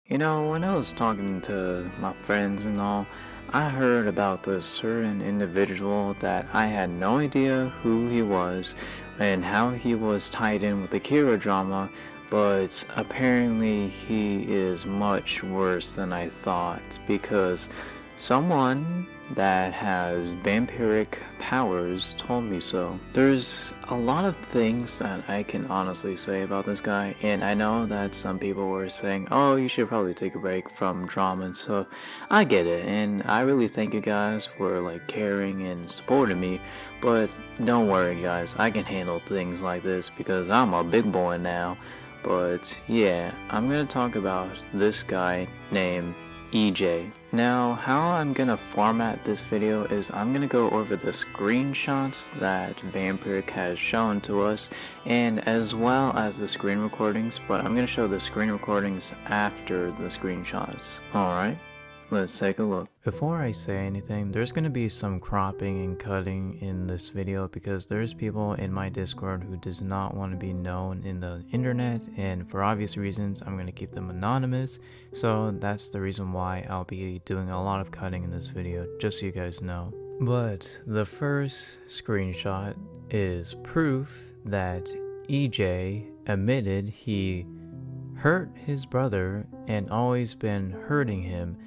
When I was talking to my friends and all, I heard about this certain individual that I had no idea who he was and how he was tied in with the Kira drama, but apparently he is much worse than I thought because someone that has vampiric powers told me so. There's a lot of things that I can honestly say about this guy, and I know that some people were saying, oh, you should probably take a break from drama and stuff. I get it, and I really thank you guys for like caring and supporting me, but don't worry guys, I can handle things like this because I'm a big boy now. But yeah, I'm gonna talk about this guy named EJ. Now, how I'm gonna format this video is I'm gonna go over the screenshots that Vampiric has shown to us, and as well as the screen recordings, but I'm gonna show the screen recordings after the screenshots. Alright, let's take a look. Before I say anything, there's going to be some cropping and cutting in this video because there's people in my Discord who does not want to be known in the internet, and for obvious reasons I'm going to keep them anonymous, so that's the reason why I'll be doing a lot of cutting in this video, just so you guys know. But the first screenshot is proof that EJ admitted he hurt his brother and always been hurting him.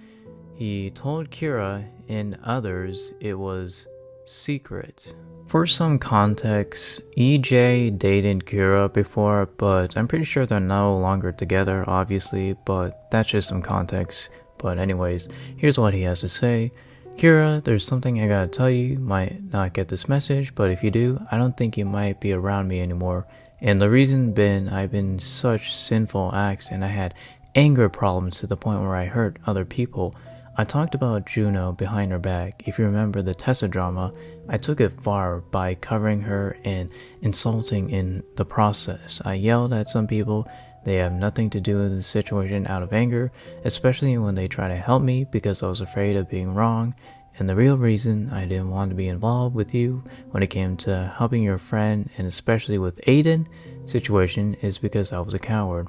He told Kira and others it was secret. For some context, EJ dated Kira before, but I'm pretty sure they're no longer together, obviously, but that's just some context. But anyways, here's what he has to say. Kira, there's something I gotta tell you. You might not get this message, but if you do, I don't think you might be around me anymore. And the reason been, I've been such sinful acts and I had anger problems to the point where I hurt other people. I talked about Juno behind her back. If you remember the Tessa drama, I took it far by covering her and insulting in the process. I yelled at some people. They have nothing to do with the situation out of anger, especially when they try to help me because I was afraid of being wrong. And the real reason I didn't want to be involved with you when it came to helping your friend, and especially with Aiden situation, is because I was a coward.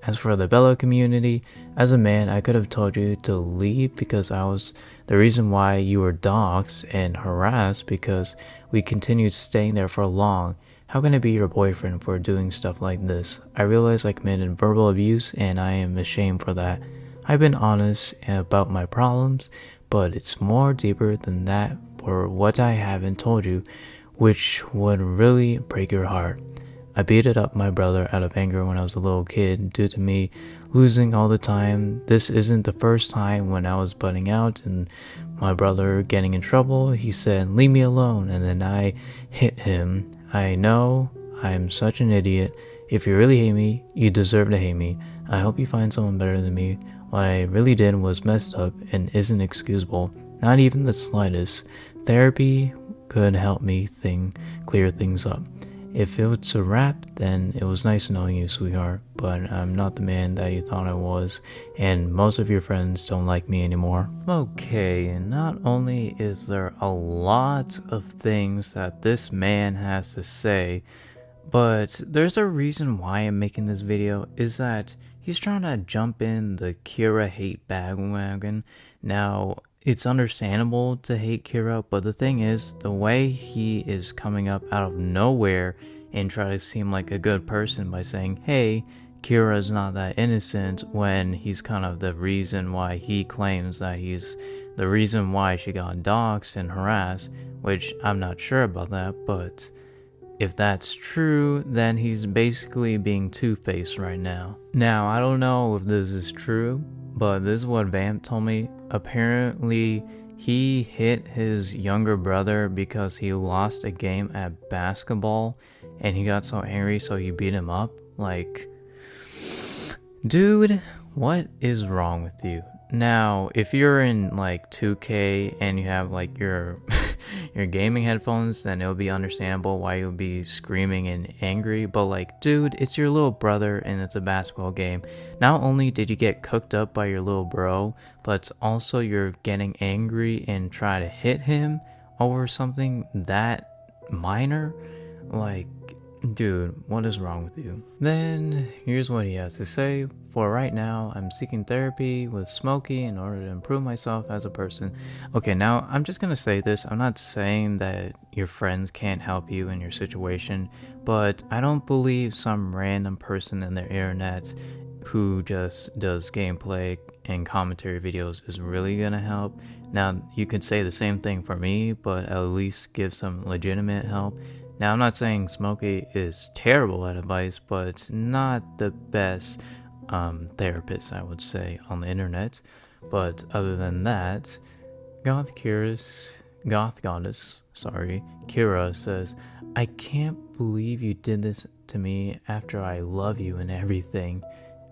As for the Bella community, as a man, I could have told you to leave because I was the reason why you were doxxed and harassed because we continued staying there for long. How can I be your boyfriend for doing stuff like this? I realize I committed verbal abuse and I am ashamed for that. I've been honest about my problems, but it's more deeper than that for what I haven't told you, which would really break your heart. I beat up my brother out of anger when I was a little kid due to me losing all the time. This isn't the first time when I was butting out and my brother getting in trouble. He said, leave me alone, and then I hit him. I know I'm such an idiot. If you really hate me, you deserve to hate me. I hope you find someone better than me. What I really did was messed up and isn't excusable. Not even the slightest. Therapy could help me clear things up. If it's a wrap, then it was nice knowing you, sweetheart, but I'm not the man that you thought I was, and most of your friends don't like me anymore. Okay, not only is there a lot of things that this man has to say, but there's a reason why I'm making this video, is that he's trying to jump in the Kira hate bandwagon. Now, it's understandable to hate Kira, but the thing is, the way he is coming up out of nowhere and try to seem like a good person by saying, hey, Kira's not that innocent, when he's kind of the reason why he claims that he's the reason why she got doxxed and harassed, which I'm not sure about that, but if that's true, then he's basically being two-faced right now. Now, I don't know if this is true, but this is what Vamp told me. Apparently, he hit his younger brother because he lost a game at basketball and he got so angry so he beat him up. Like, dude, what is wrong with you? Now, if you're in like 2K and you have like your your gaming headphones, then it'll be understandable why you'll be screaming and angry, but like, dude, it's your little brother and it's a basketball game. Not only did you get cooked up by your little bro, but also you're getting angry and try to hit him over something that minor. Like, Dude, what is wrong with you? Then, here's what he has to say. For right now, I'm seeking therapy with Smokey in order to improve myself as a person. Okay, now, I'm just gonna say this. I'm not saying that your friends can't help you in your situation, but I don't believe some random person in the internet who just does gameplay and commentary videos is really gonna help. Now, you could say the same thing for me, but at least give some legitimate help. Now, I'm not saying Smokey is terrible at advice, but not the best therapist, I would say, on the internet. But other than that, Goth Goddess, Kira says, I can't believe you did this to me after I love you and everything.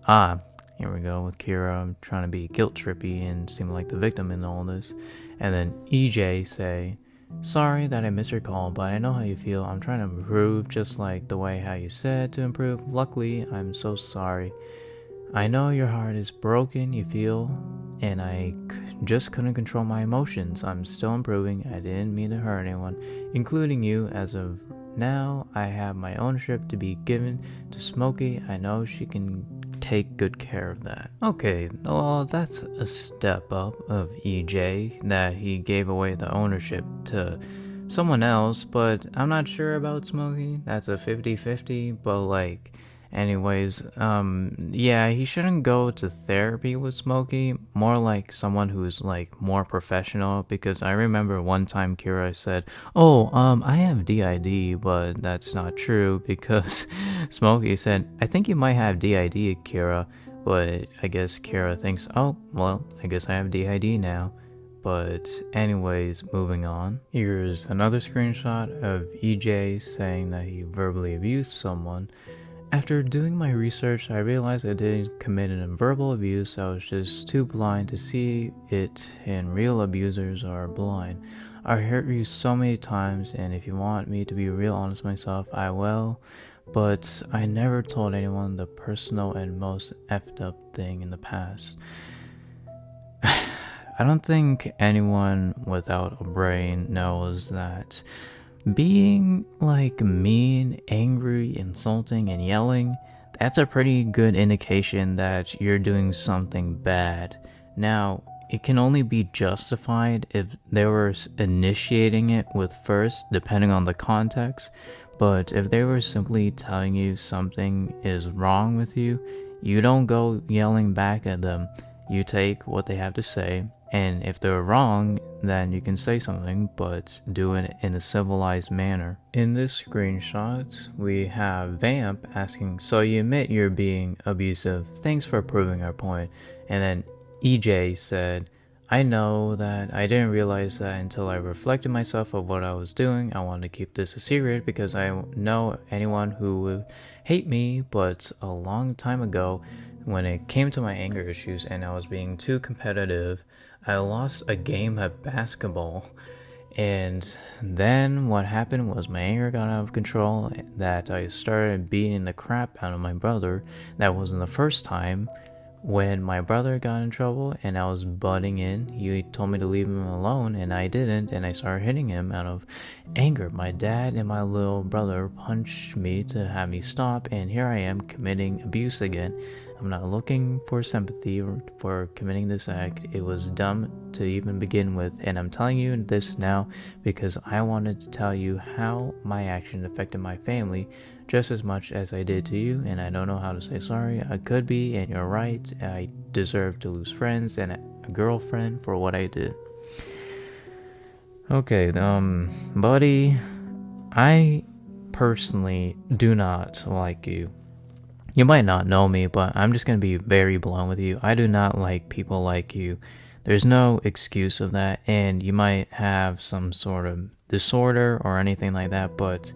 Here we go with Kira. I'm trying to be guilt trippy and seem like the victim in all this. And then EJ say, sorry that I missed your call, but I know how you feel. I'm trying to improve just like the way how you said to improve. Luckily, I'm so sorry. I know your heart is broken, you feel, and I just couldn't control my emotions. I'm still improving. I didn't mean to hurt anyone, including you. As of now, I have my ownership to be given to Smokey. I know she can take good care of that. Okay, well, that's a step up of EJ that he gave away the ownership to someone else, but I'm not sure about Smokey. That's a 50-50, but like, anyways, yeah, he shouldn't go to therapy with Smokey, more like someone who's like more professional, because I remember one time Kira said, oh, I have DID, but that's not true, because Smokey said, I think you might have DID, Kira, but I guess Kira thinks, oh, well, I guess I have DID now. But anyways, moving on. Here's another screenshot of EJ saying that he verbally abused someone. After doing my research, I realized I didn't commit an verbal abuse. I was just too blind to see it, and real abusers are blind. I hurt you so many times, and if you want me to be real honest myself, I will. But I never told anyone the personal and most effed up thing in the past. I don't think anyone without a brain knows that being like mean, angry, insulting, and yelling, that's a pretty good indication that you're doing something bad. Now, it can only be justified if they were initiating it with first, depending on the context, but if they were simply telling you something is wrong with you, you don't go yelling back at them. You take what they have to say, and if they're wrong, then you can say something, but do it in a civilized manner. In this screenshot, we have Vamp asking, so you admit you're being abusive, thanks for proving our point. And then EJ said, I know that I didn't realize that until I reflected myself of what I was doing. I wanted to keep this a secret because I know anyone who would hate me, but a long time ago, when it came to my anger issues and I was being too competitive, I lost a game of basketball. And then what happened was my anger got out of control, that I started beating the crap out of my brother. That wasn't the first time. When my brother got in trouble and I was butting in, he told me to leave him alone, and I didn't, and I started hitting him out of anger. My dad and my little brother punched me to have me stop, and here I am committing abuse again. I'm not looking for sympathy for committing this act. It was dumb to even begin with, and I'm telling you this now because I wanted to tell you how my action affected my family just as much as I did to you, and I don't know how to say sorry. I could be, and you're right. I deserve to lose friends and a girlfriend for what I did. Okay, buddy, I personally do not like you. You might not know me, but I'm just gonna be very blunt with you. I do not like people like you. There's no excuse of that, and you might have some sort of disorder or anything like that, but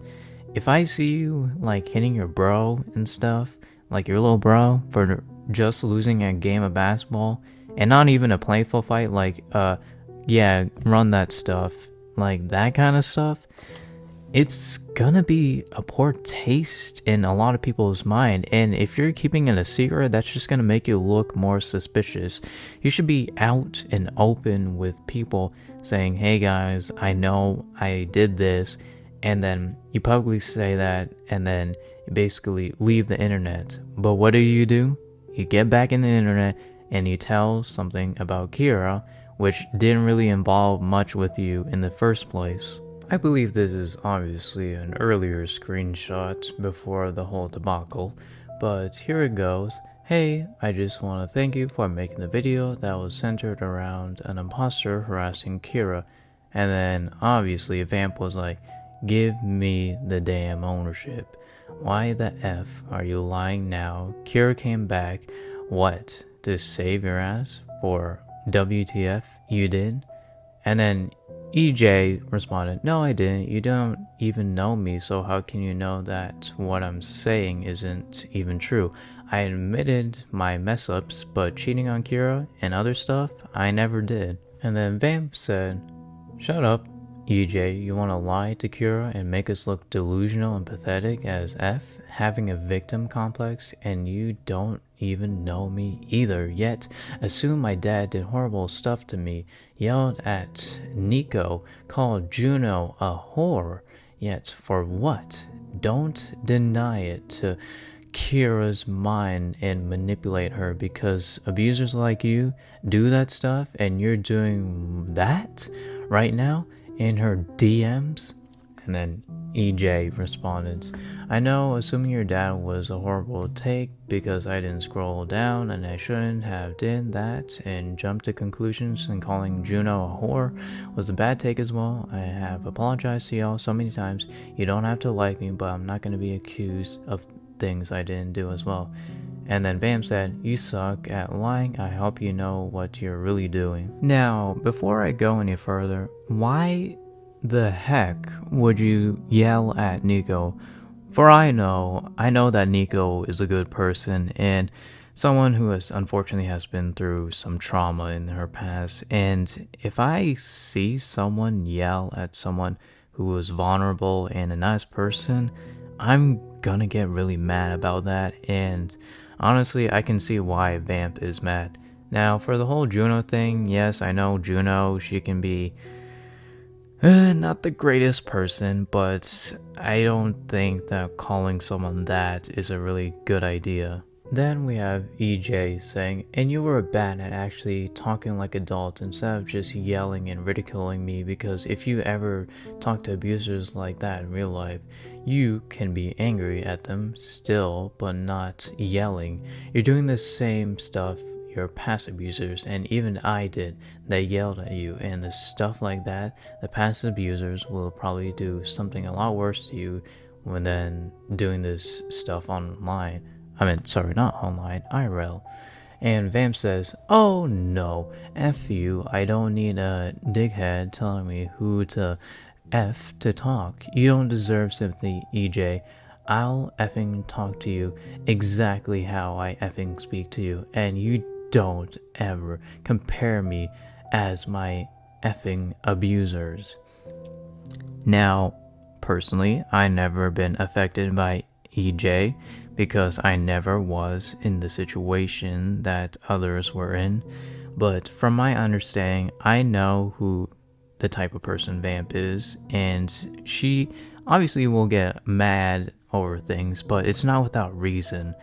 if I see you like hitting your bro and stuff, like your little bro, for just losing a game of basketball, and not even a playful fight, like yeah, run that stuff, like that kind of stuff, it's gonna be a poor taste in a lot of people's mind. And if you're keeping it a secret, that's just gonna make you look more suspicious. You should be out and open with people saying, hey guys, I know I did this, and then you publicly say that, and then you basically leave the internet. But what do? You get back in the internet and you tell something about Kira, which didn't really involve much with you in the first place. I believe this is obviously an earlier screenshot before the whole debacle, but here it goes. Hey, I just want to thank you for making the video that was centered around an imposter harassing Kira. And then obviously Vamp was like, give me the damn ownership. Why the F are you lying now? Kira came back, what, to save your ass? For WTF you did? And then EJ responded, no I didn't, you don't even know me, so how can you know that what I'm saying isn't even true? I admitted my mess ups, but cheating on Kira and other stuff, I never did. And then Vamp said, shut up, EJ, you want to lie to Kira and make us look delusional and pathetic as F, having a victim complex, and you don't even know me either, yet assume my dad did horrible stuff to me, yelled at Nico, called Juno a whore, yet for what? Don't deny it to Kira's mind and manipulate her, because abusers like you do that stuff, and you're doing that right now in her DMs? And then EJ responded, I know, assuming your dad was a horrible take because I didn't scroll down and I shouldn't have did that and jumped to conclusions, and calling Juno a whore was a bad take as well. I have apologized to y'all so many times. You don't have to like me, but I'm not going to be accused of things I didn't do as well. And then Vamp said, you suck at lying. I hope you know what you're really doing. Now, before I go any further, why the heck would you yell at Nico? For I know that Nico is a good person and someone who unfortunately has been through some trauma in her past. And if I see someone yell at someone who was vulnerable and a nice person, I'm gonna get really mad about that. And honestly, I can see why Vamp is mad. Now, for the whole Juno thing, yes, I know Juno, she can be not the greatest person, but I don't think that calling someone that is a really good idea. Then we have EJ saying, and you were bad at actually talking like adults instead of just yelling and ridiculing me, because if you ever talk to abusers like that in real life, you can be angry at them still, but not yelling. You're doing the same stuff your past abusers, and even I did, they yelled at you, and the stuff like that, the past abusers will probably do something a lot worse to you when then doing this stuff online. I mean, sorry, not online, IRL. And Vamp says, oh no, F you, I don't need a dickhead telling me who to F to talk. You don't deserve sympathy, EJ. I'll effing talk to you exactly how I effing speak to you, and you don't ever compare me as my effing abusers. Now, personally, I never been affected by EJ because I never was in the situation that others were in. But from my understanding, I know who the type of person Vamp is, and she obviously will get mad over things, but it's not without reason.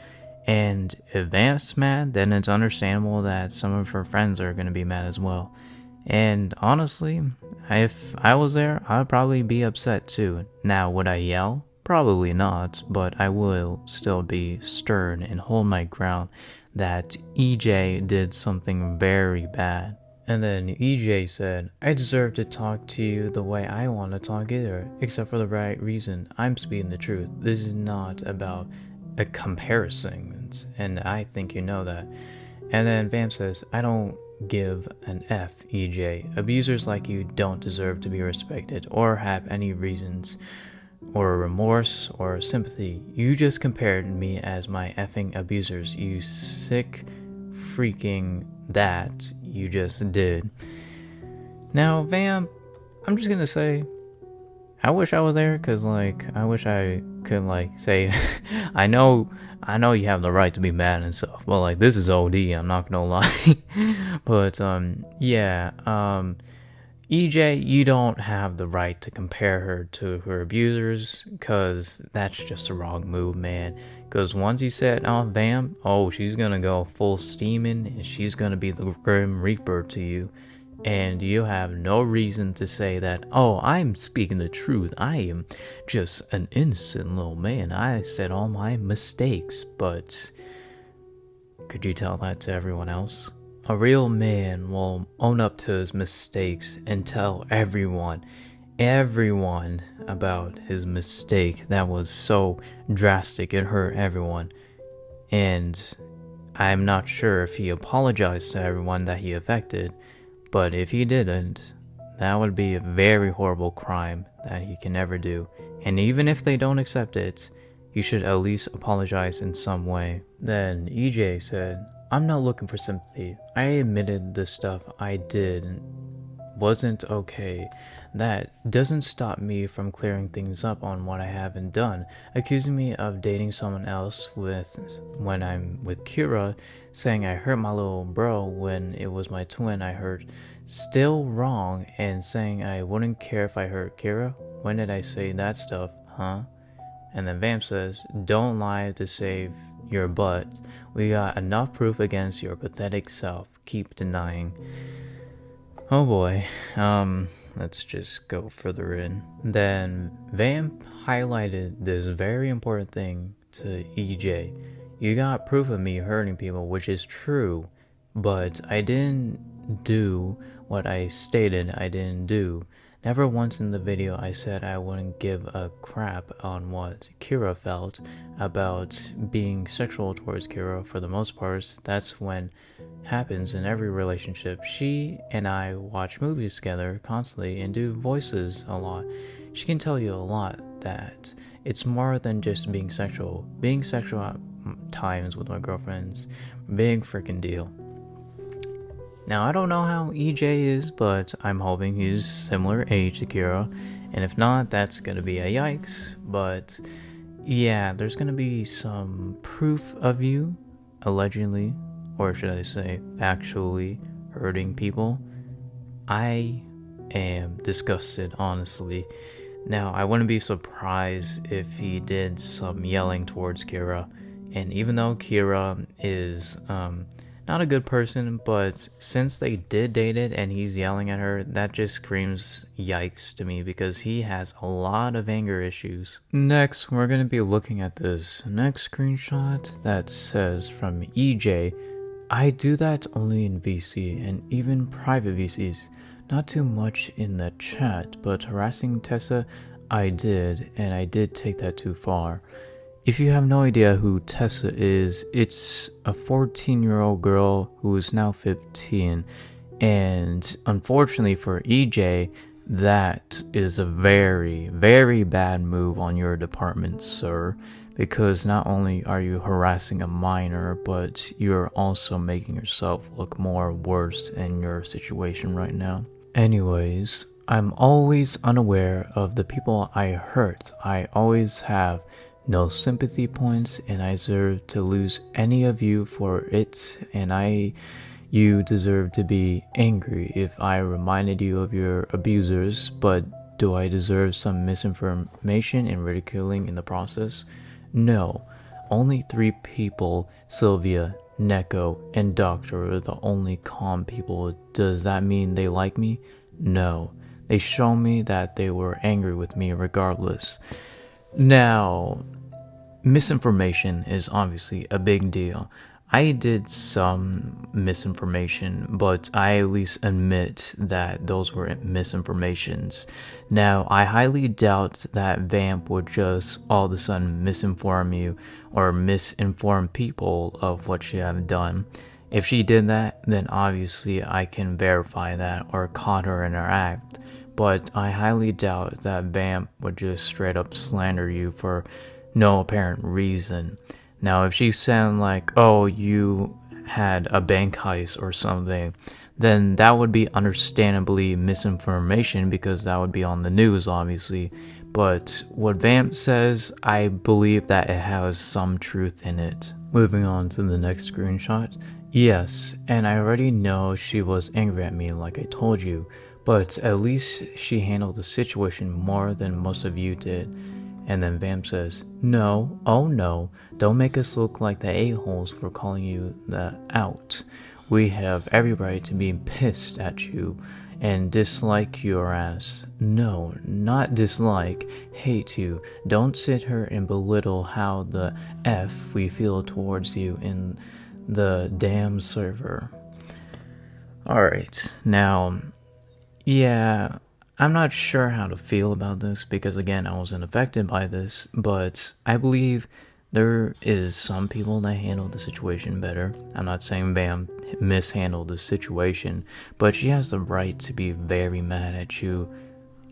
And if Vamp's mad, then it's understandable that some of her friends are going to be mad as well. And honestly, if I was there, I'd probably be upset too. Now, would I yell? Probably not, but I will still be stern and hold my ground that EJ did something very bad. And then EJ said, I deserve to talk to you the way I want to talk either, except for the right reason. I'm speaking the truth. This is not about a comparison, and I think you know that. And then Vamp says, I don't give an F, EJ. Abusers like you don't deserve to be respected or have any reasons or remorse or sympathy. You just compared me as my effing abusers. You sick freaking that you just did. Now, Vamp, I'm just gonna say, I wish I was there, cause I wish I could say, I know you have the right to be mad and stuff, but this is OD. I'm not gonna lie, but yeah, EJ, you don't have the right to compare her to her abusers, because that's just a wrong move, man. Because once you said, oh, Vamp, oh, she's gonna go full steaming, and she's gonna be the Grim Reaper to you. And you have no reason to say that, oh, I'm speaking the truth. I am just an innocent little man. I said all my mistakes, but could you tell that to everyone else? A real man will own up to his mistakes and tell everyone about his mistake that was so drastic it hurt everyone. And I'm not sure if he apologized to everyone that he affected, but if he didn't, that would be a very horrible crime that he can never do. And even if they don't accept it, you should at least apologize in some way. Then EJ said, I'm not looking for sympathy. I admitted the stuff I did wasn't okay. That doesn't stop me from clearing things up on what I haven't done. Accusing me of dating someone else when I'm with Kira, saying I hurt my little bro when it was my twin I hurt, still wrong, and saying I wouldn't care if I hurt Kira. When did I say that stuff, huh? And then Vamp says, don't lie to save your butt. We got enough proof against your pathetic self. Keep denying. Oh boy. Let's just go further in. Then Vamp highlighted this very important thing to EJ. You got proof of me hurting people, which is true, but I didn't do what I stated I didn't do. Never once in the video I said I wouldn't give a crap on what Kira felt about being sexual towards Kira. For the most part, that's when happens in every relationship. She and I watch movies together constantly and do voices a lot. She can tell you a lot that it's more than just being sexual. Being sexual at times with my girlfriends, big freaking deal. Now, I don't know how EJ is, but I'm hoping he's similar age to Kira, and if not, that's gonna be a yikes. But yeah, there's gonna be some proof of you allegedly, or should I say factually, hurting people. I am disgusted, honestly. Now, I wouldn't be surprised if he did some yelling towards Kira, and even though Kira is not a good person, but since they did date it and he's yelling at her, that just screams yikes to me, because he has a lot of anger issues. Next, we're going to be looking at this next screenshot that says from EJ, I do that only in VC and even private VCs. Not too much in the chat, but harassing Tessa, I did, and I did take that too far. If you have no idea who Tessa is, it's a 14-year-old girl who is now 15, and unfortunately for EJ, that is a very, very bad move on your department, sir, because not only are you harassing a minor, but you're also making yourself look more worse in your situation right now. Anyways, I'm always unaware of the people I hurt. I always have no sympathy points, and I deserve to lose any of you for it, and you deserve to be angry if I reminded you of your abusers, but do I deserve some misinformation and ridiculing in the process? No. Only 3 people, Sylvia, Neko, and Doctor, are the only calm people. Does that mean they like me? No. They show me that they were angry with me regardless. Now, misinformation is obviously a big deal. I did some misinformation, but I at least admit that those were misinformations. Now, I highly doubt that Vamp would just all of a sudden misinform you or misinform people of what she have done. If she did that, then obviously I can verify that or caught her in her act. But I highly doubt that Vamp would just straight up slander you for no apparent reason. Now, if she said like, oh, you had a bank heist or something, then that would be understandably misinformation, because that would be on the news, obviously. But what Vamp says, I believe that it has some truth in it. Moving on to the next screenshot. Yes, and I already know she was angry at me like I told you, but at least she handled the situation more than most of you did. And then Vamp says, no, oh no, don't make us look like the a-holes for calling you out. We have every right to be pissed at you and dislike your ass. No, not dislike, hate you. Don't sit here and belittle how the F we feel towards you in the damn server. Alright, now, yeah, I'm not sure how to feel about this because, again, I wasn't affected by this, but I believe there is some people that handle the situation better. I'm not saying Bam mishandled the situation, but she has the right to be very mad at you,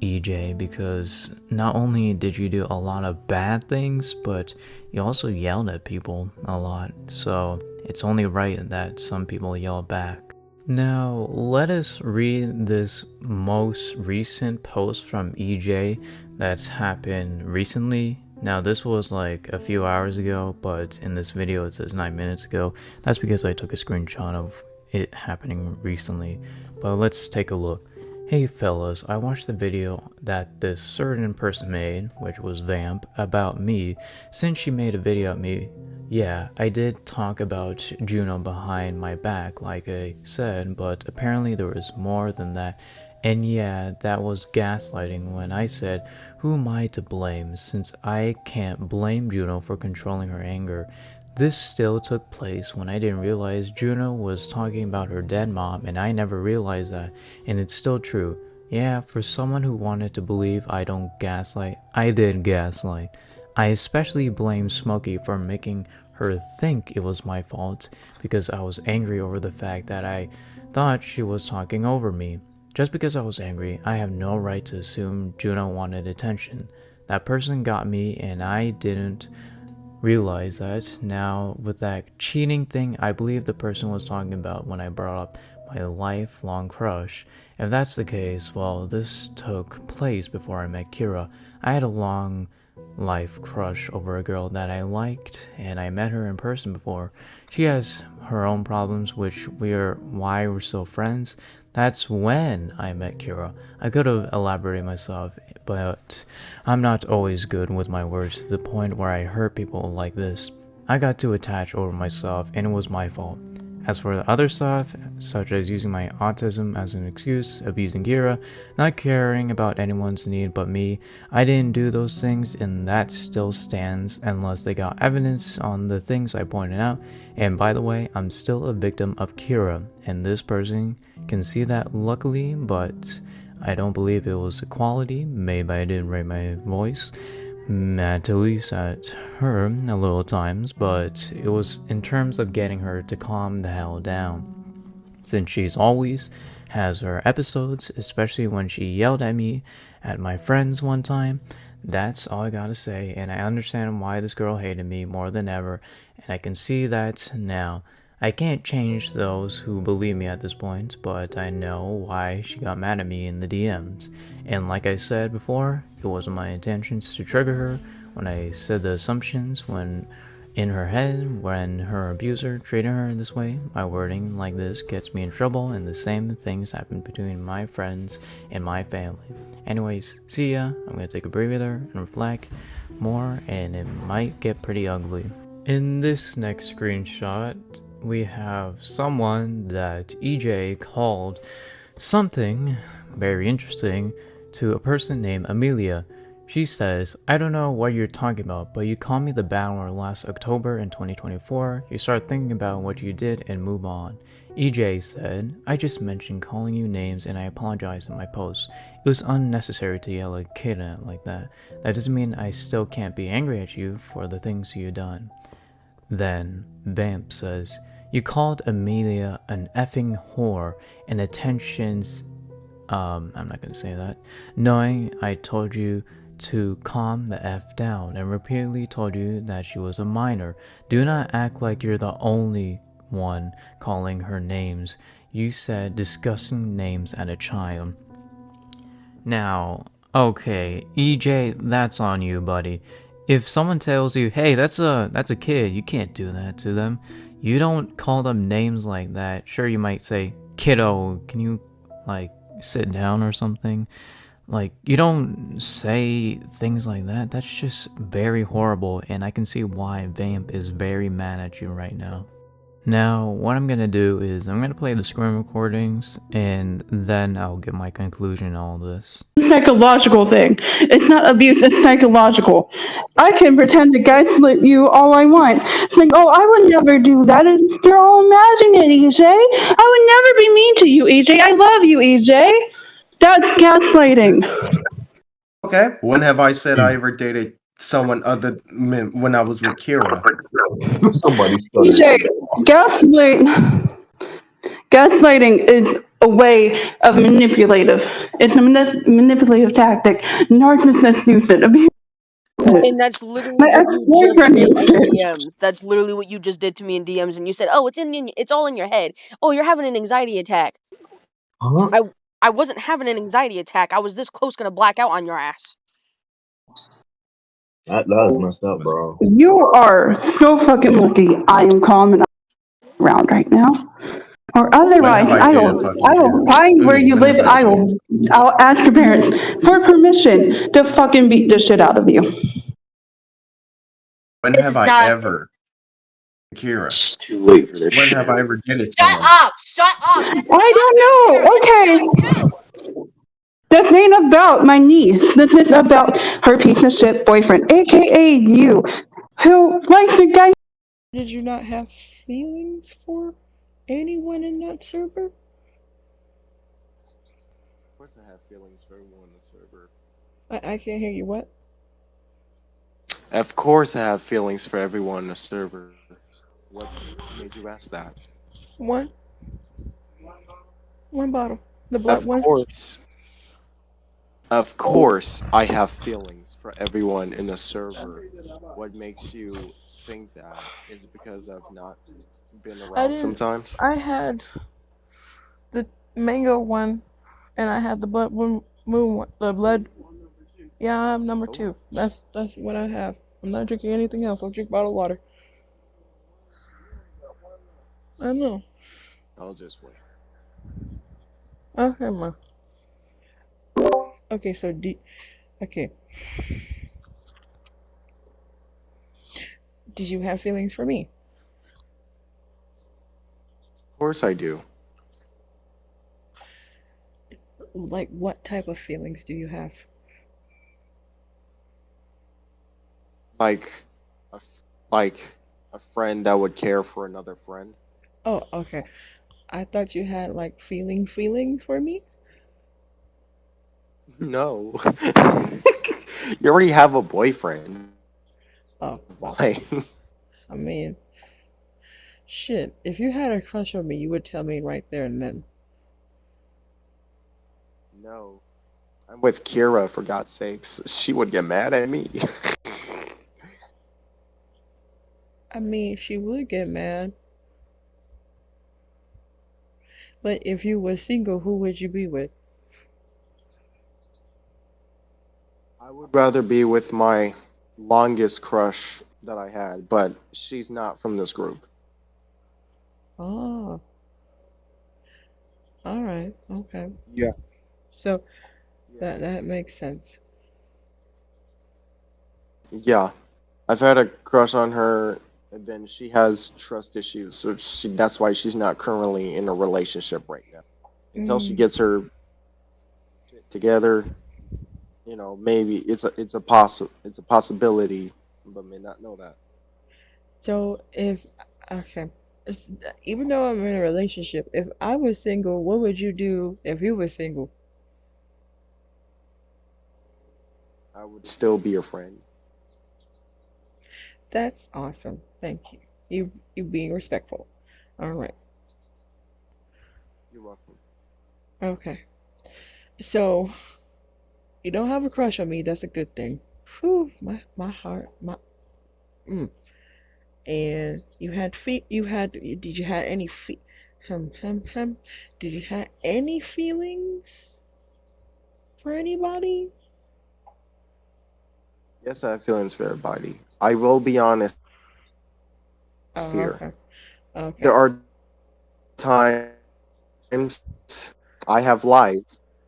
EJ, because not only did you do a lot of bad things, but you also yelled at people a lot, so it's only right that some people yell back. Now, let us read this most recent post from EJ that's happened recently. Now, this was like a few hours ago, but in this video it says 9 minutes ago. That's because I took a screenshot of it happening recently. But let's take a look. Hey fellas, I watched the video that this certain person made, which was Vamp, about me, since she made a video at me. Yeah, I did talk about Juno behind my back, like I said, but apparently there was more than that. And yeah, that was gaslighting when I said, who am I to blame, since I can't blame Juno for controlling her anger. This still took place when I didn't realize Juno was talking about her dead mom, and I never realized that, and it's still true. Yeah, for someone who wanted to believe I don't gaslight, I did gaslight. I especially blame Smokey for making her think it was my fault, because I was angry over the fact that I thought she was talking over me. Just because I was angry, I have no right to assume Juno wanted attention. That person got me, and I didn't realize that. Now, with that cheating thing, I believe the person was talking about when I brought up my lifelong crush. If that's the case, well, this took place before I met Kira. I had a long life crush over a girl that I liked, and I met her in person before. She has her own problems, which why we're still friends. That's when I met Kira. I could have elaborated myself, but I'm not always good with my words to the point where I hurt people like this. I got too attached over myself, and it was my fault. As for the other stuff, such as using my autism as an excuse, abusing Kira, not caring about anyone's need but me, I didn't do those things, and that still stands unless they got evidence on the things I pointed out. And by the way, I'm still a victim of Kira, and this person can see that luckily, but I don't believe it was equality. Maybe I didn't raise my voice at least at her a little times, but it was in terms of getting her to calm the hell down, since she's always has her episodes, especially when she yelled at me at my friends one time. That's all I gotta say, and I understand why this girl hated me more than ever, and I can see that now. I can't change those who believe me at this point, but I know why she got mad at me in the DMs. And like I said before, it wasn't my intentions to trigger her when I said the assumptions when in her head when her abuser treated her in this way. My wording like this gets me in trouble, and the same things happen between my friends and my family. Anyways, see ya. I'm gonna take a breather and reflect more, and it might get pretty ugly. In this next screenshot, we have someone that EJ called something very interesting to a person named Amelia. She says, I don't know what you're talking about, but you called me the battler last October in 2024. You start thinking about what you did and move on. EJ said, I just mentioned calling you names and I apologize in my post. It was unnecessary to yell at a kid like that. That doesn't mean I still can't be angry at you for the things you've done. Then Vamp says, you called Amelia an effing whore and attentions, I'm not gonna say that, knowing I told you to calm the F down and repeatedly told you that she was a minor. Do not act like you're the only one calling her names. You said disgusting names at a child. Now, okay, EJ, that's on you, buddy. If someone tells you, hey, that's a kid, you can't do that to them. You don't call them names like that. Sure, you might say, kiddo, can you, sit down or something. Like, you don't say things like that. That's just very horrible, and I can see why Vamp is very mad at you right now. Now, what I'm gonna do is I'm gonna play the screen recordings, and then I'll give my conclusion on all this. Psychological thing. It's not abuse, it's psychological. I can pretend to gaslight you all I want. Like, oh, I would never do that. You're all imagining it, EJ. I would never be mean to you, EJ. I love you, EJ. That's gaslighting. Okay. When have I said I ever dated someone other when I was with Kira? Somebody stuttered. EJ, gaslighting is a way of manipulative. It's a manipulative tactic. Narcissists use it. Abuse it. And that's literally My what you just ex-boyfriend did used in it. DMs. That's literally what you just did to me in DMs, and you said, "Oh, it's all in your head. Oh, you're having an anxiety attack." Huh? I wasn't having an anxiety attack. I was this close gonna black out on your ass. That is messed up, bro. You are so fucking lucky I am calm and around right now. Or When otherwise, have I dated fucking I will find where you when live have and I dated? I'll ask your parents for permission to fucking beat the shit out of you. When This have is I not. ever, Kira? It's too late for this When shit. have I ever dated Shut someone? up! Shut up! This is I not don't about Kira. know. This is Okay. about you. This ain't about my niece. This is about her piece of shit boyfriend, aka you, who likes the guy. Did you not have feelings for anyone in that server? Of course, I have feelings for everyone on the server. I can't hear you. What? Of course, I have feelings for everyone on the server. What made you ask that? One bottle. The black Of one. course, of course, I have feelings for everyone in the server. What makes you think that? Is it because I've not been I around didn't. sometimes? I had the mango one, and I had the blood moon one. The blood. Yeah, I'm number Oh, 2. That's what I have. I'm not drinking anything else. I'll drink bottled water. I know. I'll just wait. Okay, ma. Okay, so okay. Did you have feelings for me? Of course, I do. Like, what type of feelings do you have? Like, a f- like a friend that would care for another friend. Oh, okay. I thought you had like feelings for me. No, you already have a boyfriend. Oh, Why? I mean, shit. If you had a crush on me, you would tell me right there and then. No. I'm with Kira, for God's sakes. She would get mad at me. I mean, she would get mad. But if you were single, who would you be with? I would rather be with my longest crush that I had, but she's not from this group. Oh, all right, okay. Yeah. So Yeah. that makes sense. Yeah. I've had a crush on her, and then she has trust issues, so that's why she's not currently in a relationship right now. Until she Mm. gets her shit together, maybe it's a possibility, but may not know that. So if okay, it's, even though I'm in a relationship, if I was single, what would you do if you were single? I would still be your friend. That's awesome. Thank you. You being respectful. All right. You're welcome. Okay. So you don't have a crush on me. That's a good thing. Whew, my heart, my mm. And you had feet. You had. Did you have any feet? Hum. Did you have any feelings for anybody? Yes, I have feelings for everybody. I will be honest Oh, here. okay. Okay. There are times I have lied.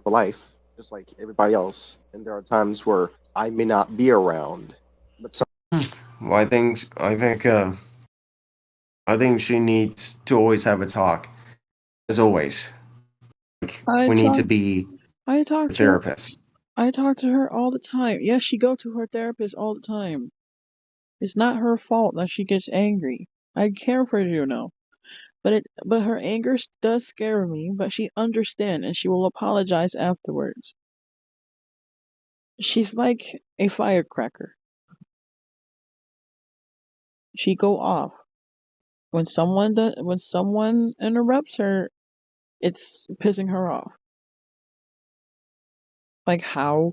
for life, just like everybody else. And there are times where I may not be around, but some. Well, I think she needs to always have a talk. As always, like I we need to talk be I talk to her therapists. I talk to her all the time. Yes, she go to her therapist all the time. It's not her fault that she gets angry. I care for you now. But her anger does scare me, but she understands and she will apologize afterwards. She's like a firecracker. She go off. When someone interrupts her, it's pissing her off. Like how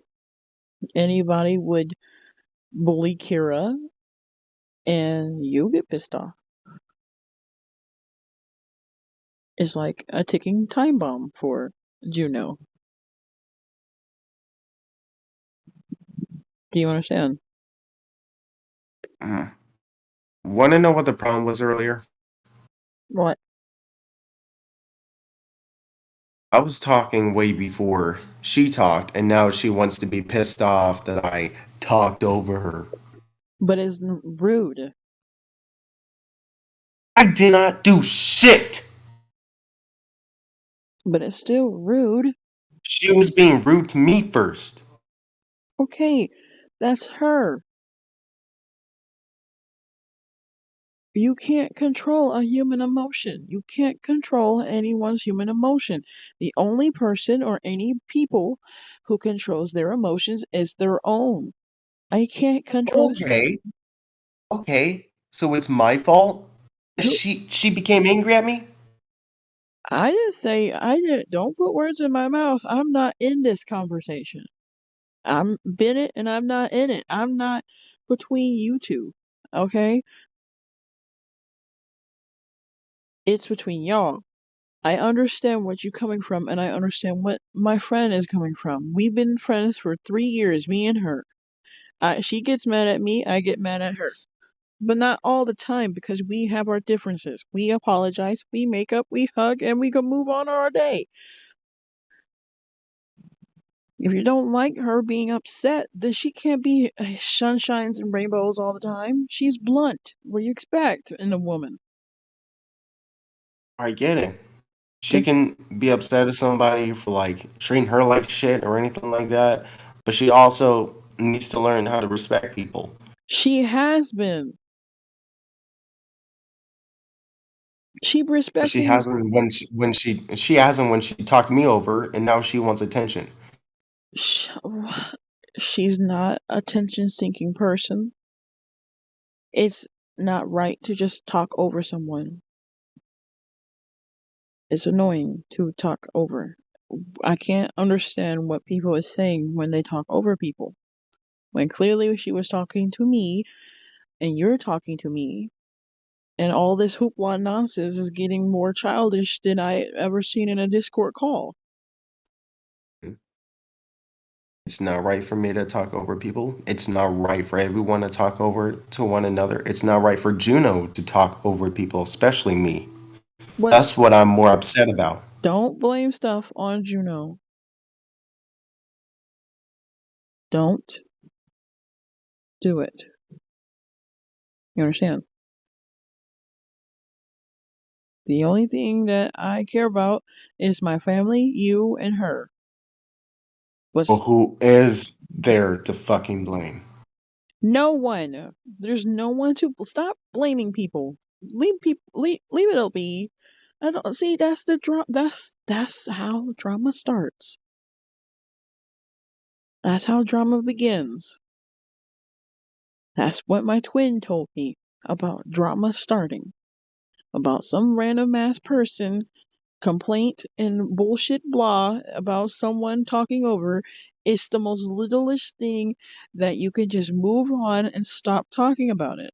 anybody would bully Kira and you get pissed off. It's like a ticking time bomb for Juno. Do you understand? Want to know what the problem was earlier? What? I was talking way before she talked, and now she wants to be pissed off that I talked over her. But it's rude. I did not do shit! But it's still rude. She was being rude to me first. Okay, that's her. You can't control a human emotion. You can't control anyone's human emotion. The only person or any people who controls their emotions is their own. I can't control. Okay. So it's my fault? Who? She became angry at me? I didn't say. I didn't. Don't put words in my mouth. I'm not in this conversation. I'm been it and I'm not in it. I'm not between you two. Okay? It's between y'all. I understand what you're coming from, and I understand what my friend is coming from. We've been friends for 3 years, me and her. She gets mad at me, I get mad at her. But not all the time, because we have our differences. We apologize, we make up, we hug, and we can move on our day. If you don't like her being upset, then she can't be sunshines and rainbows all the time. She's blunt. What do you expect in a woman? I get it. She can be upset at somebody for like treating her like shit or anything like that, but she also needs to learn how to respect people. She has been. She But she respected. hasn't she hasn't when she talked me over, and now she wants attention. She's not a attention-seeking person. It's not right to just talk over someone. It's annoying to talk over. I can't understand what people are saying when they talk over people. When clearly she was talking to me, and you're talking to me, and all this hoopla nonsense is getting more childish than I ever seen in a Discord call. It's not right for me to talk over people. It's not right for everyone to talk over to one another. It's not right for Juno to talk over people, especially me. That's what I'm more upset about. Don't blame stuff on Juno. Don't do it. You understand? The only thing that I care about is my family, you, and her. Well, who is there to fucking blame? No one. There's no one to stop blaming people. Leave it be. I don't see. That's the that's how drama starts. That's how drama begins. That's what my twin told me about drama starting. About some random ass person complaint and bullshit blah about someone talking over. It's the most littlest thing that you can just move on and stop talking about it.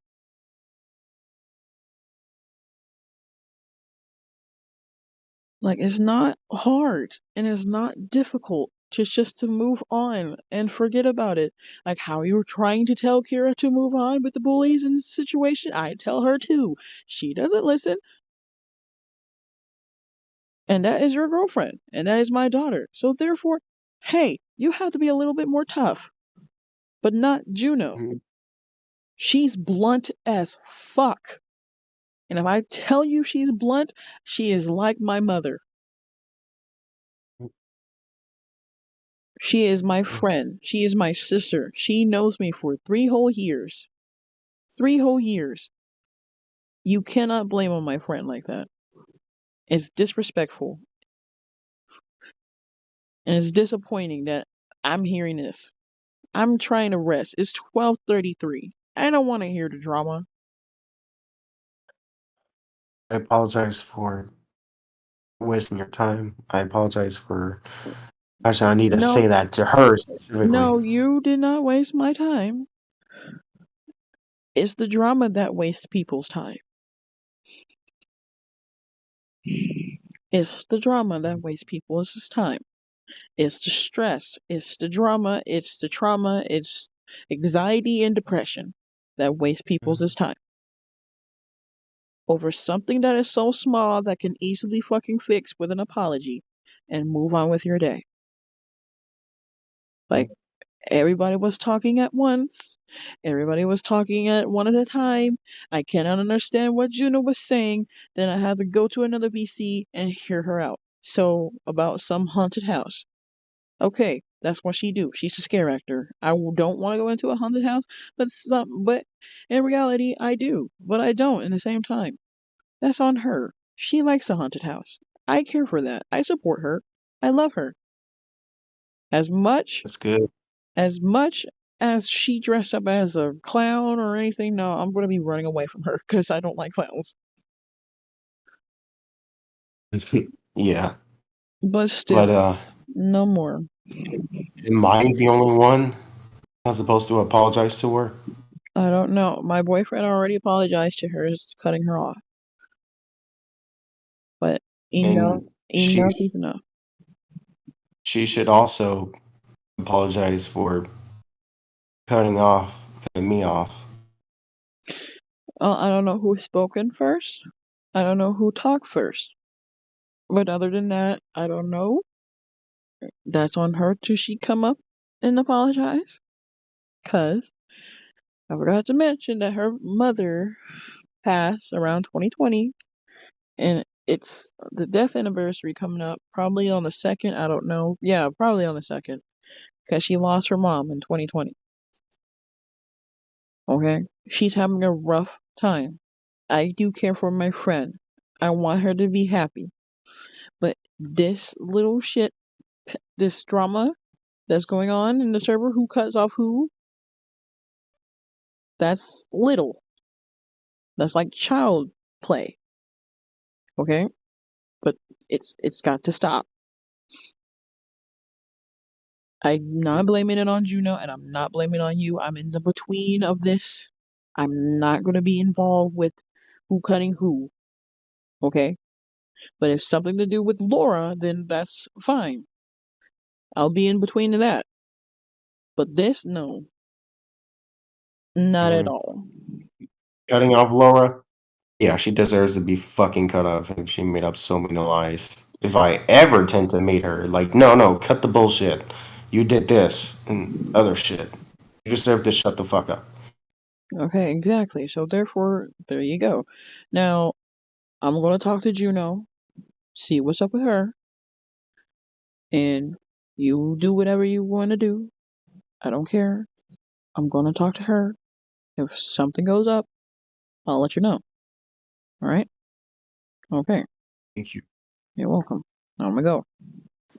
Like, it's not hard and it's not difficult just to move on and forget about it. Like how you were trying to tell Kira to move on with the bullies and the situation, I tell her too. She doesn't listen. And that is your girlfriend, and that is my daughter. So therefore, Hey, you have to be a little bit more tough. But not Juno. Mhm. She's blunt as fuck. And if I tell you she's blunt, she is like my mother. She is my friend. She is my sister. She knows me for 3 whole years. 3 whole years. You cannot blame on my friend like that. It's disrespectful. And it's disappointing that I'm hearing this. I'm trying to rest. It's 12:33. I don't want to hear the drama. I apologize for wasting your time. I apologize for. Actually, I need to No, say that to her specifically. no, you did not waste my time. It's the drama that wastes people's time. It's the drama that wastes people's time. It's the stress. It's the drama. It's the trauma. It's anxiety and depression that waste people's time over something that is so small that can easily fucking fix with an apology and move on with your day. Like, everybody was talking at once. Everybody was talking at one at a time. I cannot understand what Juno was saying. Then I had to go to another VC and hear her out. So, about some haunted house. Okay, that's what she do. She's a scare actor. I don't want to go into a haunted house, but in reality, I do. But I don't in the same time. That's on her. She likes a haunted house. I care for that. I support her. I love her. As much That's good. as much as she dressed up as a clown or anything, no, I'm gonna be running away from her because I don't like clowns. Yeah, But but still, no more. am I the only one that's supposed to apologize to her? I don't know. My boyfriend already apologized to her, cutting her off. But enough, And enough is enough. she should also apologize for cutting me off. I don't know who spoken first. I don't know who talked first. But other than that, I don't know. That's on her till she come up and apologize. Cause I forgot to mention that her mother passed around 2020, and it's the death anniversary coming up, probably on the second. I don't know. Yeah, probably on the second, because she lost her mom in 2020. Okay, she's having a rough time. I do care for my friend. I want her to be happy. But this little shit, this drama that's going on in the server, who cuts off who, that's little. That's like child play. Okay? But it's got to stop. I'm not blaming it on Juno, and I'm not blaming it on you. I'm in the between of this. I'm not gonna be involved with who cutting who. Okay? But if something to do with Laura, then that's fine. I'll be in between of that. But this, no. Not at Mhm. all. Cutting off Laura? Yeah, she deserves to be fucking cut off, and she made up so many lies. If I ever tend to meet her, like, no, cut the bullshit. You did this and other shit. You deserve to shut the fuck up. Okay, exactly. So therefore, there you go. Now, I'm gonna talk to Juno, see what's up with her, and you do whatever you want to do. I don't care. I'm gonna talk to her. If something goes up, I'll let you know. Alright? Okay. Thank you. You're welcome. Now I'm gonna go.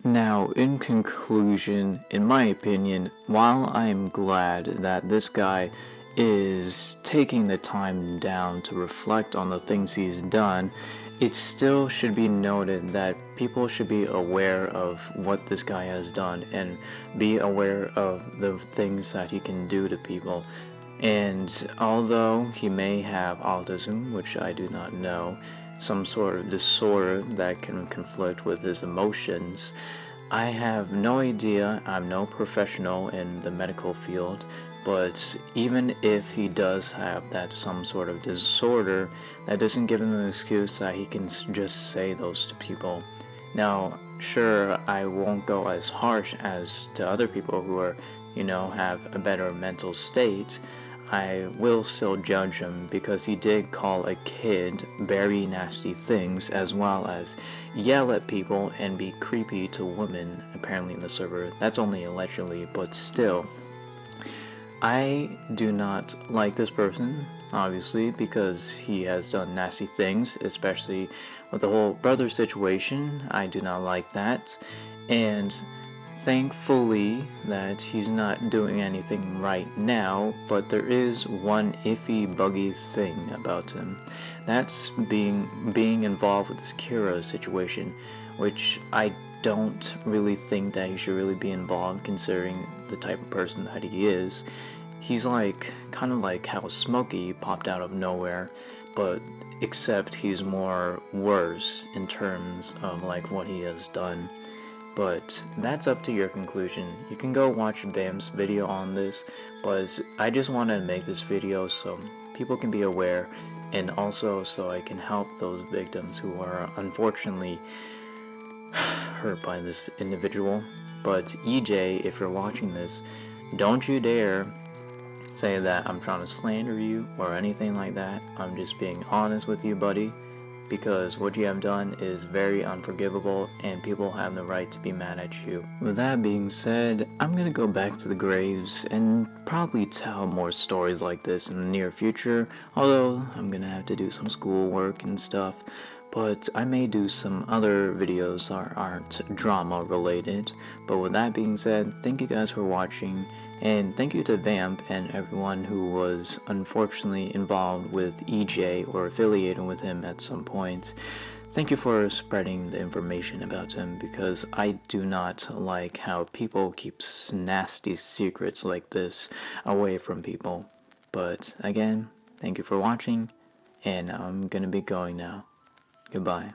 Now, in conclusion, in my opinion, while I'm glad that this guy is taking the time down to reflect on the things he's done, it still should be noted that people should be aware of what this guy has done and be aware of the things that he can do to people. And although he may have autism, which I do not know, some sort of disorder that can conflict with his emotions, I have no idea. I'm no professional in the medical field, but even if he does have that some sort of disorder, that doesn't give him an excuse that he can just say those to people. Now, sure, I won't go as harsh as to other people who are, have a better mental state. I will still judge him because he did call a kid very nasty things as well as yell at people and be creepy to women apparently in the server. That's only allegedly, but still. I do not like this person, obviously, because he has done nasty things, especially with the whole brother situation. I do not like that. And thankfully that he's not doing anything right now, but there is one iffy, buggy thing about him. That's being involved with this Kira situation, which I don't really think that he should really be involved considering the type of person that he is. He's like, kind of like how Smokey popped out of nowhere, but except he's more worse in terms of like what he has done. But that's up to your conclusion. You can go watch Bam's video on this, but I just wanted to make this video so people can be aware and also so I can help those victims who are unfortunately hurt by this individual. But EJ, if you're watching this, don't you dare say that I'm trying to slander you or anything like that. I'm just being honest with you, buddy, because what you have done is very unforgivable and people have the right to be mad at you. With that being said, I'm gonna go back to the graves and probably tell more stories like this in the near future, although I'm gonna have to do some schoolwork and stuff. But I may do some other videos that aren't drama related. But with that being said, thank you guys for watching. And thank you to Vamp and everyone who was unfortunately involved with EJ or affiliated with him at some point. Thank you for spreading the information about him because I do not like how people keep nasty secrets like this away from people. But again, thank you for watching and I'm gonna be going now. Goodbye.